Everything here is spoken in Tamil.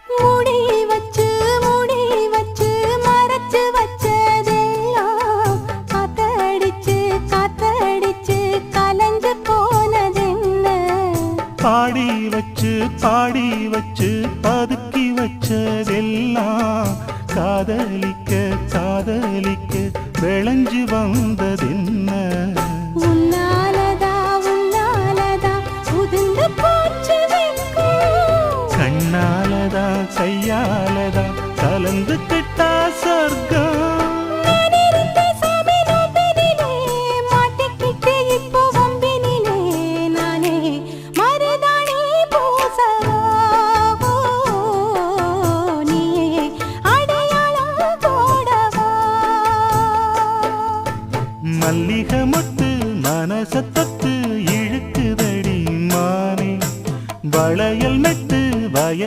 மூடி வச்சு மூடி வச்சு மறைச்சு வச்சதெல்லாம் காத்தடிச்சு காத்தடிச்சு கலஞ்சு போனதென்ன பாடி வச்சு பதுக்கி வச்சதெல்லாம் காதலிக்க காதலிக்க விளைஞ்சு வந்ததென்ன உன்னாலதா உன்னாலதா உதிர்ந்து போச்சு வெட்கம் கண்ணாலதா கையாலதா கலந்து கிட்டா சொர்க்கம்